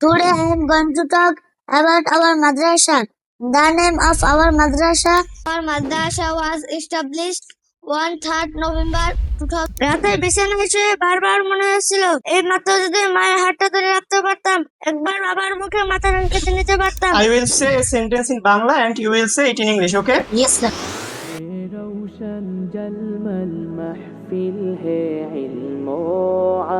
Today I am going to talk about our madrasa. The name of our madrasa was established 1/3 November 2000. রাতে বিছানায় শুয়ে বারবার মনে হয়েছিল এই মাত্র যদি মায়ের হাতটা ধরে রাখতে পারতাম, একবার বাবার মুখে মাথা রেখে নিতে পারতাম। I will say a sentence in Bangla and you will say it in English, okay? Yes, sir. रोशन जलमल महफिल है इल्म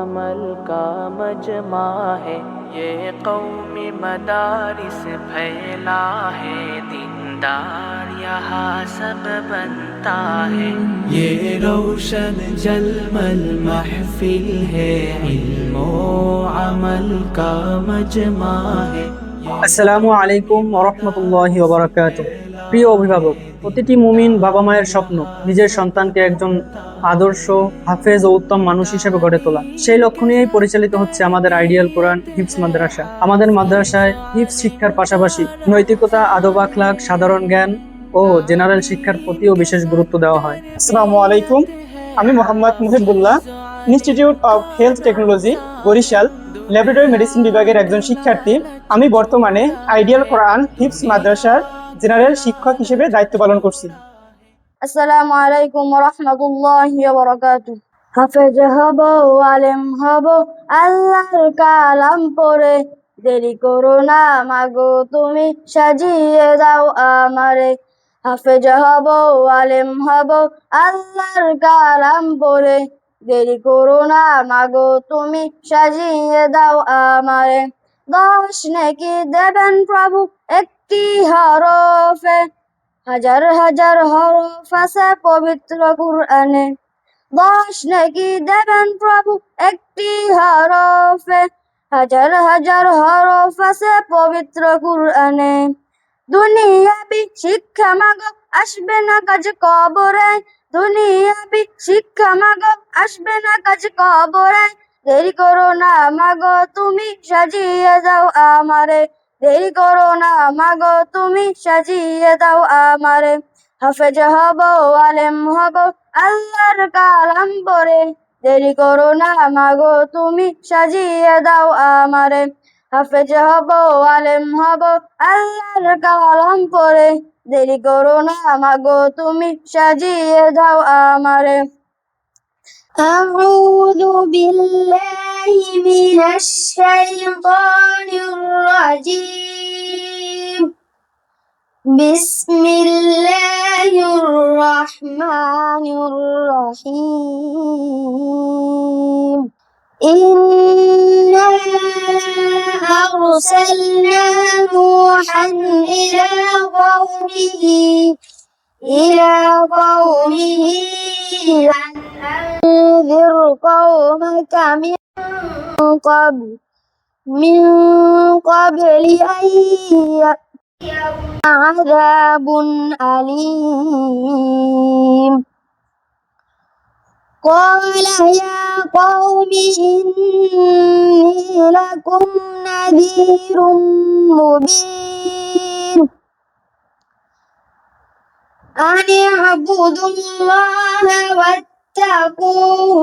अमल का मजमा है ये कौमी मदारिस फैला है दीनदार यहाँ सब बनता है ये रोशन जलमल महफिल है इल्म अमल का मजमा है। আসসালামু আলাইকুম ওয়া রাহমাতুল্লাহি ওয়া বারাকাতুহু। প্রিয় অভিভাবক, প্রতিটি মুমিন বাবা মায়ের স্বপ্ন নিজের সন্তানকে একজন আদর্শ হাফেজ ও উত্তম মানুষ হিসেবে গড়ে তোলা। সেই লক্ষ্য নিয়েই পরিচালিত হচ্ছে আমাদের আইডিয়াল কোরআন হিফজ মাদ্রাসা। আমাদের মাদ্রাসায় হিফজ শিক্ষার পাশাপাশি নৈতিকতা, আদব আখলাক, সাধারণ জ্ঞান ও জেনারেল শিক্ষার প্রতিও বিশেষ গুরুত্ব দেওয়া হয়। আসসালামু আলাইকুম, আমি Mohammad Muhibullah, institute of health technology Barishal laboratory medicine বিভাগের একজন শিক্ষার্থী। আমি বর্তমানে আইডিয়াল কোরআন হিফজ মাদ্রাসার জেনারেল শিক্ষক হিসেবে দায়িত্ব পালন করছি। আসসালামু আলাইকুম ওয়া রাহমাতুল্লাহি ওয়া বারাকাতুহু। হাফেজ হব, আলেম হব, আল্লাহর কালাম পড়ে, দেরি করো না মাগো তুমি সাজিয়ে দাও আমারে। হাফেজ হব, আলেম হব, আল্লাহর কালাম পড়ে, দেরি করো না মাগো তুমি সাজিয়ে দাও আমারে। 10 নেকি দেবেন প্রভু একটি হরফে, হাজার হাজার হরফ আছে পবিত্র কুরআনে। 10 নেকি দেবেন প্রভু একটি হরফে, হাজার হাজার হরফ আছে পবিত্র কুরআনে। দুনিয়াবি শিক্ষা মাগো আসবে না কাজ কবরে, দুনিয়াবি শিক্ষা মাগো আসবে না কাজ কবরে, দেরি করো না মাগো তুমি সাজিয়ে দাও আমারে। দেরি করো না মাগো তুমি সাজিয়ে দাও আমারে। হাফেজ হব, আলেম হব, আল্লাহর কালাম পড়ে, দেরি করো না মাগো তুমি সাজিয়ে দাও আমারে। হাফেজ হব, আলেম হব, আল্লাহর কালাম পড়ে, দেরি করো না মাগো তুমি সাজিয়ে দাও আমারে। أعوذ بالله من الشيطان الرجيم. بسم الله الرحمن الرحيم. إنا أرسلنا نوحا إلى قومه أن أنذر قومك من قبل أن يأتيهم عذاب أليم. قال يا قوم إني لكم نذير مبين أن اعبدوا الله واتقوه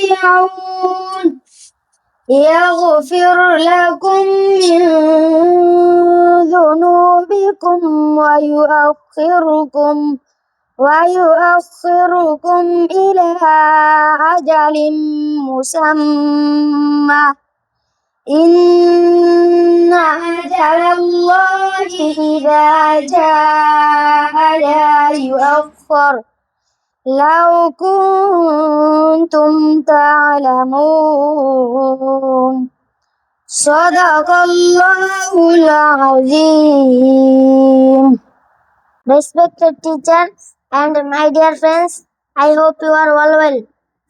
وأطيعون يغفر لكم من ذنوبكم ويؤخركم إلى أجل مسمى إن أجل الله إذا جاء لا يؤخر لو كنتم تعلمون صدق الله العظيم. Respected teachers and my dear friends, I hope you are all well.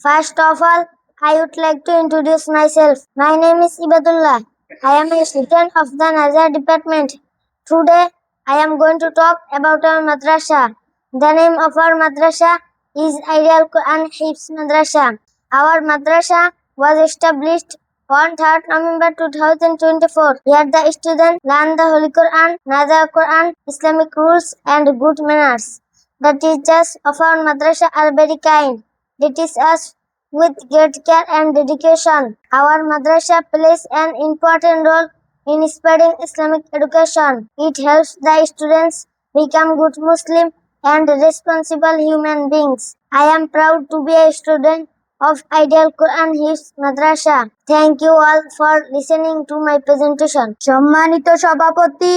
First of all, I would like to introduce myself. My name is Ibadullah. I am a student of the Nazar department. Today, I am going to talk about our madrasa. The name of our madrasa is Ideal Quran Hifz Madrasa. Our madrasa was established 1/3 November 2024. Here the students learn the Holy Quran, Nazar Quran, Islamic rules and good manners. The teachers of our madrasa are very kind. They teach us with great care and dedication. Our madrasa plays an important role in spreading Islamic education. It helps the students become good Muslim and responsible human beings. I am proud to be a student of Ideal Quran Hifz Madrasa. Thank you all for listening to my presentation. সম্মানিত সভাপতি,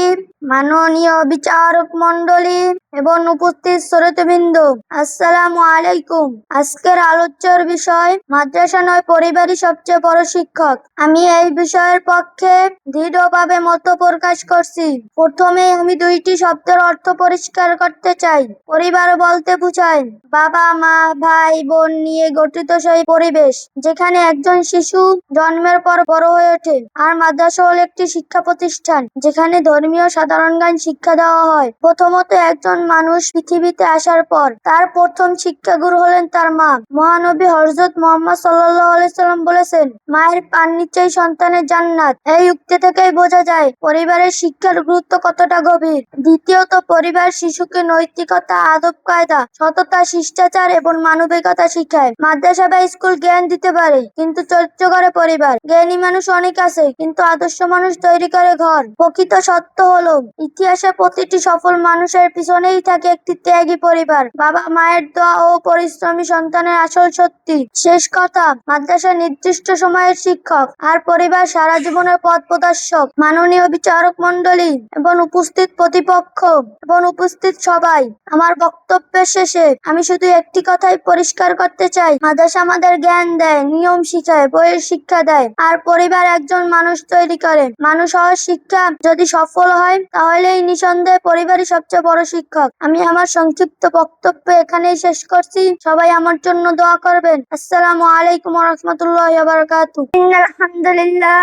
মাননীয় বিচারক মণ্ডলী এবং উপস্থিত শ্রোতৃবৃন্দ, আসসালামু আলাইকুম। আজকের আলোচ্যের বিষয় মাদ্রাসা নয় পরিবারই সবচেয়ে বড় শিক্ষক। আমি এই বিষয়ের পক্ষে দৃঢ়ভাবে মত প্রকাশ করছি। প্রথমে আমি দুইটি শব্দের অর্থ পরিষ্কার করতে চাই। পরিবার বলতে বোঝায় বাবা, মা, ভাই, বোন নিয়ে গঠিত সেই পরিবেশ যেখানে একজন শিশু জন্মের পর বড় হয়ে ওঠে। আর মাদ্রাসা হল একটি শিক্ষা প্রতিষ্ঠান যেখানে ধর্মীয় সাধারণ জ্ঞান শিক্ষা দেওয়া হয়। প্রথমত একজন মানুষ পৃথিবীতে আসার পর তার প্রথম শিক্ষাগুরু হলেন তার মা। মহানবী হযরত মুহাম্মদ সাল্লাল্লাহু আলাইহি সাল্লাম বলেছেন, মায়ের পান নিচেই সন্তানের জান্নাত। এই উক্তি থেকেই বোঝা যায় পরিবারের শিক্ষার গুরুত্ব কতটা গভীর। দ্বিতীয়ত পরিবার শিশুকে নৈতিকতা, আদব কায়দা, সততা, শিষ্টাচার এবং মানবিকতা শিখায়। মাদ্রাসা বা স্কুল জ্ঞান দিতে পারে কিন্তু চরিত্র করে পরিবার। জ্ঞানী মানুষ অনেক আছে কিন্তু আদর্শ মানুষ তৈরি করে ঘর। প্রকৃত সত্য হলো ইতিহাসে প্রতিটি সফল মানুষের পিছনেই থাকে একটি ত্যাগী পরিবার। বাবা মায়ের দোয়া ও পরিশ্রমী সন্তানের আসল শক্তি। শেষ কথা, মাদ্রাসা নির্দিষ্ট সময়ের শিক্ষক আর পরিবার সারা জীবনের পথ প্রদর্শক। মাননীয় বিচারক মণ্ডলী এবং উপস্থিত প্রতিপক্ষ এবং উপস্থিত সবাই, আমার বক্তব্যের শেষে আমি শুধু একটি কথাই পরিষ্কার করতে চাই, মাদ্রাসা আমাদের জ্ঞান দেয়, নিয়ম শিখায়, বইয়ের শিক্ষা দেয় আর পরিবার একজন মানুষ তৈরি করে। মানুষ হওয়ার শিক্ষা যদি সফল হয় তাহলেই নিঃসন্দেহে পরিবারই সবচেয়ে বড় শিক্ষক। আমি আমার সংক্ষিপ্ত বক্তব্য এখানেই শেষ করছি। সবাই আমার জন্য দোয়া করবেন। আসসালামু আলাইকুম ওয়া রাহমাতুল্লাহি ওয়া বারাকাতুহু। ইন্নাল হামদুলিল্লাহ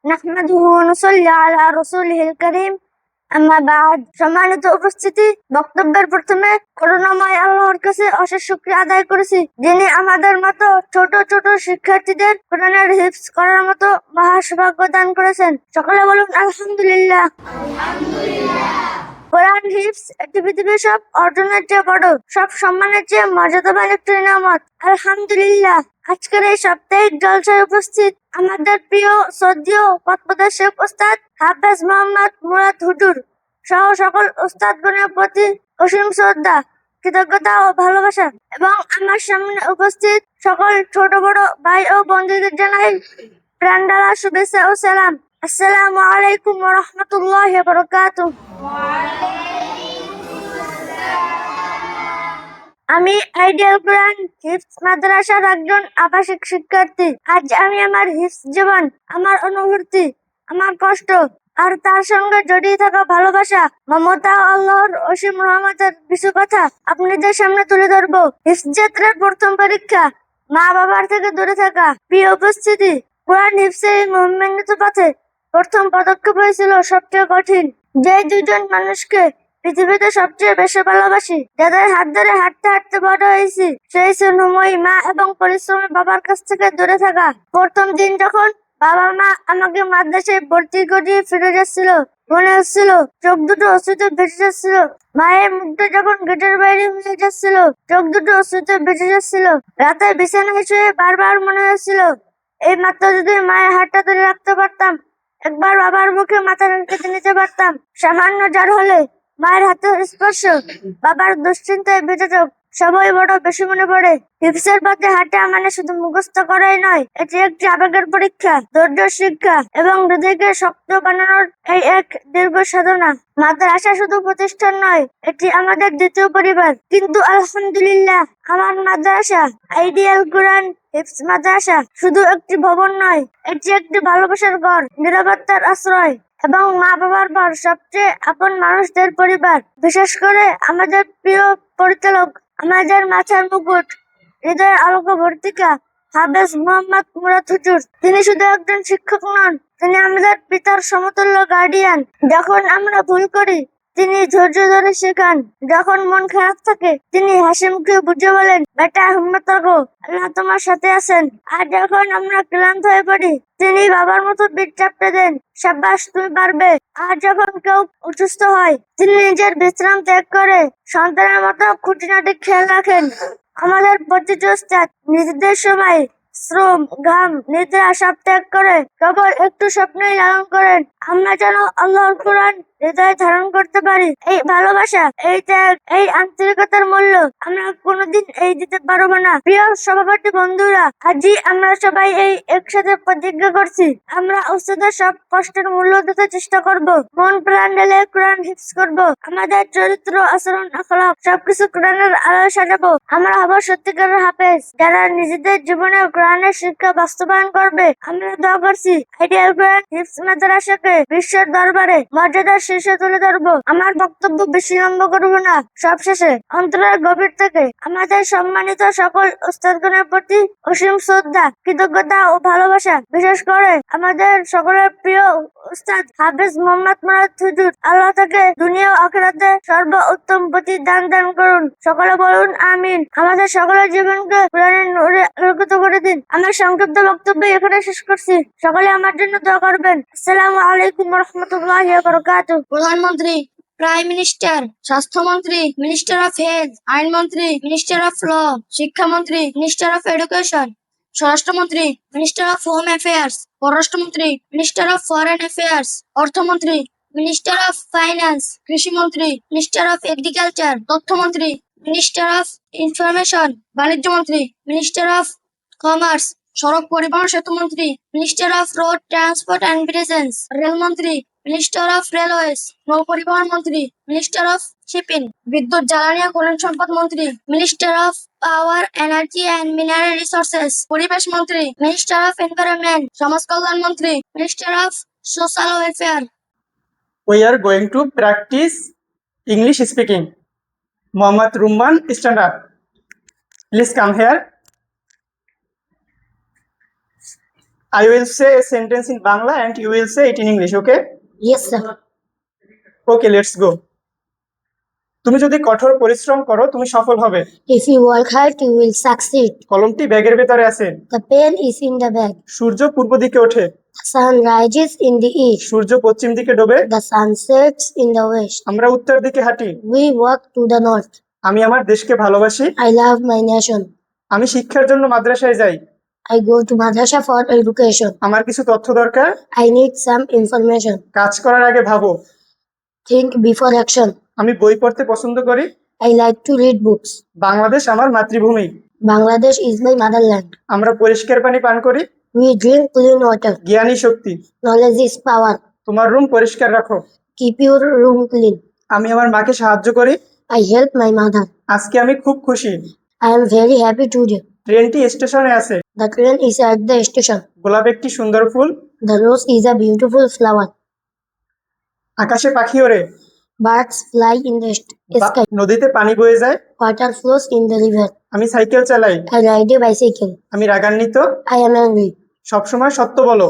নাহমাদুহু ওয়া নুসাল্লি আলা রাসূলিহিল কারীম। আম্মা বাদ। সম্মানিত উপস্থিতি, বক্তব্যের প্রথমে করুণাময় আল্লাহর কাছে অশেষ শুকরিয়া আদায় করেছি যিনি আমাদের মতো ছোট ছোট শিক্ষার্থীদের কোরআনের হিফজ করার মতো মহাসৌভাগ্য দান করেছেন। সকলে বলুন আলহামদুলিল্লাহ। কোরআন হিফজ একটি পৃথিবীর সব অর্জনের চেয়ে বড়, সব সম্মানের চেয়ে মর্যাদাবান একটি নিয়ামত। আলহামদুলিল্লাহ। আজকের এই সাপ্তাহিক জলসায় উপস্থিত আমাদের প্রিয় শ্রদ্ধেয় পথপ্রদর্শক ওস্তাদ হাফেজ মোহাম্মদ মুরাদ হুজুর সহ সকল ওস্তাদগণের প্রতি অসীম শ্রদ্ধা, কৃতজ্ঞতা ও ভালোবাসা এবং আমার সামনে উপস্থিত সকল ছোট বড় ভাই ও বন্ধুদের জানাই প্রাণঢালা শুভেচ্ছা ও সালাম। আসসালামু আলাইকুম ওয়া রাহমাতুল্লাহি ওয়া বারাকাতুহু। আমি আইডিয়াল কোরআন হিফজ মাদ্রাসার একজন আবাসিক শিক্ষার্থী। আজ আমি আমার হিফজ জীবন, আমার অনুভূতি, আমার কষ্ট আর তার সঙ্গে জড়িয়ে থাকা ভালোবাসা, মমতা ও আল্লাহর অসীম রহমতের কিছু কথা আপনাদের সামনে তুলে ধরবো। হিফজ যাত্রার প্রথম পরীক্ষা, মা বাবার থেকে দূরে থাকা। প্রিয় উপস্থিতি, কোরআন হিফজের মহিমান্বিত পথে প্রথম পদক্ষেপ হয়েছিল সবচেয়ে কঠিন। যে দুজন মানুষকে পৃথিবীতে সবচেয়ে বেশি ভালোবাসি, যাদের হাত ধরে হাঁটতে হাঁটতে বড় হয়েছি, সেই স্নেহময়ী মা এবং পরিশ্রমী বাবার কাছ থেকে দূরে থাকা। প্রথম দিন যখন বাবা মা আমাকে মাদ্রাসায় ভর্তি করিয়ে ফিরে যাচ্ছিল, মনে হচ্ছিল চোখ দুটো অশ্রুতে ভেসে যাচ্ছিল। মায়ের মুখটা যখন গেটের বাইরে হয়ে যাচ্ছিল, চোখ দুটো অশ্রুতে ভেসে যাচ্ছিল। রাতে বিছানায় শুয়ে বারবার মনে হচ্ছিল এই মাত্র যদি মায়ের হাতটা ধরে রাখতে পারতাম, একবার বাবার মুখে মাথা রেখে নিতে পারতাম। সামান্য জ্বর হলে মায়ের হাতের স্পর্শ, বাবার দুশ্চিন্তায় ভেজে চোখ সবই বড় বেশি মনে পড়ে। হিফজের পথে হাঁটা মানে শুধু মুখস্থ করাই নয়, এটি একটি আবেগের পরীক্ষা, ধৈর্য শিক্ষা এবং হৃদয়কে শক্ত বানানোর এই এক দীর্ঘ সাধনা। মাদ্রাসা শুধু প্রতিষ্ঠান নয়, এটি আমাদের দ্বিতীয় পরিবার। কিন্তু আলহামদুলিল্লাহ, আমার মাদ্রাসা আইডিয়াল কোরআন হিফজ মাদ্রাসা শুধু একটি ভবন নয়, এটি একটি ভালোবাসার ঘর, নিরাপত্তার আশ্রয় এবং মা বাবার পর সবচেয়ে আপন মানুষদের পরিবার। বিশেষ করে আমাদের প্রিয় পরিচালক, আমাদের মাথার মুকুট, হৃদয়ের আলোকবর্তিকা হাফেজ মোহাম্মদ মুরাদ হুজুর। তিনি শুধু একজন শিক্ষক নন, তিনি আমাদের পিতার সমতুল্য গার্ডিয়ান। যখন আমরা ভুল করি তিনি ধৈর্য ধরে শেখান, যখন মন খারাপ থাকে তিনি হাসি মুখে বুঝে বলেন, বেটা হিম্মত রাখো, আল্লাহ তোমার সাথে আছেন। আর যখন আমরা ক্লান্ত হয়ে পড়ি তিনি বাবার মতো পিঠ চাপড়ে দেন, সাব্বাস তুমি পারবে। আর যখন কেউ অসুস্থ হয় তিনি নিজের বিশ্রাম ত্যাগ করে সন্তানের মতো খুঁটিনাটি খেয়াল রাখেন। আমাদের প্রতিটি উস্তাদ নিজেদের সময় শ্রম ঘাম নিদ্রা সব ত্যাগ করে কেবল একটু স্বপ্নই লালন করেন। আমরা যেন আল্লাহর কোরআন হৃদয়ে ধারণ করতে পারি। এই ভালোবাসা, এই ত্যাগ, এই আন্তরিকতার মূল্য আমরা কোনোদিন দিতে পারবো না। প্রিয় সভাপতি বন্ধুরা, আজই আমরা সবাই একসাথে প্রতিজ্ঞা করছি, আমরা উস্তাদের সব কষ্টের মূল্য দিতে চেষ্টা করব। মন প্রাণ ঢেলে কোরআন হিফজ করব। আমাদের চরিত্র, আচরণ, আখলাক সবকিছু কোরআনের আলোয় সাজাবো। আমরা হব সত্যিকারের হাফেজ, যারা নিজেদের জীবনে কোরআনের শিক্ষা বাস্তবায়ন করবে। আমরা দোয়া করছি আইডিয়াল কোরআন হিফজ মাদ্রাসাকে বিশ্বের দরবারে মর্যাদার শীর্ষে তুলে ধরবো। আমার বক্তব্য বেশি লম্বা করবো না। সবশেষে অন্তরের গভীর থেকে আমাদের সম্মানিত সকল উস্তাদগণের প্রতি অসীম শ্রদ্ধা, কৃতজ্ঞতা ও ভালোবাসা। বিশেষ করে আমাদের সকলের প্রিয় উস্তাদ হাফেজ মোহাম্মদ মুরাদ হুজুর, আল্লাহ তাকে দুনিয়া ও আখিরাতে সর্বোত্তম প্রতিদান দান করুন। সকলে বলুন আমিন। আমাদের সকলের জীবনকে কোরআনের নূরে আলোকিত করে দিন। আমার সংক্ষিপ্ত বক্তব্য এখানে শেষ করছি। সকলে আমার জন্য দোয়া করবেন। আসসালামু আলাইকুম ওয়া রাহমাতুল্লাহি ওয়া বারাকাতুহু। প্রধানমন্ত্রী, প্রাইম মিনিস্টার, স্বাস্থ্যমন্ত্রী, মিনিস্টার অফ হেলথ, আইনমন্ত্রী, মিনিস্টার অফ ল, শিক্ষামন্ত্রী, মিনিস্টার অফ এডুকেশন, স্বরাষ্ট্রমন্ত্রী, মিনিস্টার অফ হোম অ্যাফেয়ার্স, পররাষ্ট্রমন্ত্রী, মিনিস্টার অফ ফরেন অ্যাফেয়ার্স, অর্থমন্ত্রী, মিনিস্টার অফ ফাইন্যান্স, কৃষিমন্ত্রী, মিনিস্টার অফ এগ্রিকালচার, তথ্যমন্ত্রী, মিনিস্টার অফ ইনফরমেশন, বাণিজ্যমন্ত্রী, মিনিস্টার অফ কমার্স, সড়ক পরিবহন সেতুমন্ত্রী, minister of road transport and Bridges, রেলমন্ত্রী, মিনিস্টার অফ রেলওয়েজ, নৌ পরিবহন মন্ত্রী, মিনিস্টার অফ শিপিং, বিদ্যুৎ জ্বালানি ও খনিজ সম্পদ মন্ত্রী, minister of power, energy and mineral resources, পরিবেশ মন্ত্রী, মিনিস্টার অফ এনভায়রনমেন্ট, সমাজ কল্যাণ মন্ত্রী, minister of social welfare. We are going to practice English speaking. Mohammad Rumman, stand up. Please come here. I will say a sentence in Bangla and you will say it in English, okay? Yes, sir. Okay, let's go. তুমি যদি কঠোর পরিশ্রম করো তুমি সফল হবে। If you work hard, you will succeed. কলমটি ব্যাগের ভেতরে আছে। The pen is in the bag. সূর্য পূর্ব দিকে ওঠে। The sun rises in the east. সূর্য পশ্চিম দিকে ডোবে। The sun sets in the west. আমরা উত্তর দিকে হাঁটি। We walk to the north. আমি আমার দেশকে ভালোবাসি। I love my nation. আমি শিক্ষার জন্য মাদ্রাসায় যাই। I go to madrasa for education. আমার কিছু তথ্য দরকার। I need some information. কাজ করার আগে ভাবো। Think before action. আমি বই পড়তে পছন্দ করি। I like to read books. Bangladesh আমার মাতৃভূমি। Bangladesh is my motherland. আমরা পরিষ্কার পানি পান করি। We drink clean water. জ্ঞানই শক্তি। Knowledge is power. তোমার রুম পরিষ্কার রাখো। Keep your room clean. আমি আমার মাকে সাহায্য করি। I help my mother. আজকে আমি খুব খুশি। I am very happy today. ট্রেনটি স্টেশনে আছে। The train is at the station. গোলাপ একটি সুন্দর ফুল। The rose is a beautiful flower. আকাশে পাখি ওড়ে। Birds fly in the sky. নদীতে পানি বয়ে যায়। Water flows in the river. আমি সাইকেল চালাই। I ride a bicycle. আমি রাগান্বিত। I am angry. সবসময় সত্য বলো।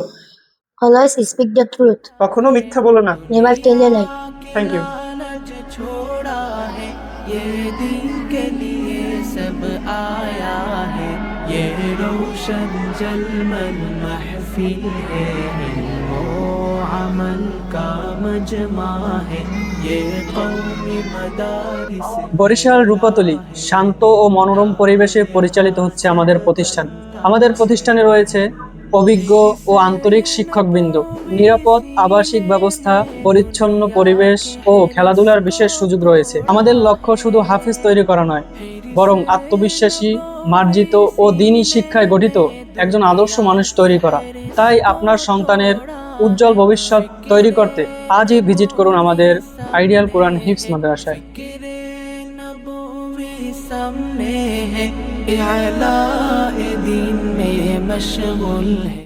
Always speak the truth. কখনো মিথ্যা বলো না। Never tell a lie. Thank you. लालच छोड़ा है, ये दीन के लिए सब आया है। ये रोशन जलमल महफिल है, इल्म व अमल का मजमा है। ये कौमी मदारिस। বরিশাল রূপাতলী শান্ত ও মনোরম পরিবেশে পরিচালিত হচ্ছে আমাদের প্রতিষ্ঠান। আমাদের প্রতিষ্ঠানে রয়েছে অভিজ্ঞ ও আন্তরিক শিক্ষকবৃন্দ, নিরাপদ আবাসিক ব্যবস্থা, পরিচ্ছন্ন পরিবেশ ও খেলাধুলার বিশেষ সুযোগ রয়েছে। আমাদের লক্ষ্য শুধু হাফিজ তৈরি করা নয়, বরং আত্মবিশ্বাসী, মার্জিত ও দ্বীনি শিক্ষায় গঠিত একজন আদর্শ মানুষ তৈরি করা। তাই আপনার সন্তানের উজ্জ্বল ভবিষ্যৎ তৈরি করতে আজই ভিজিট করুন আমাদের আইডিয়াল কোরআন হিফজ মাদ্রাসায়। सामने है, इला दीन में मशगूल है।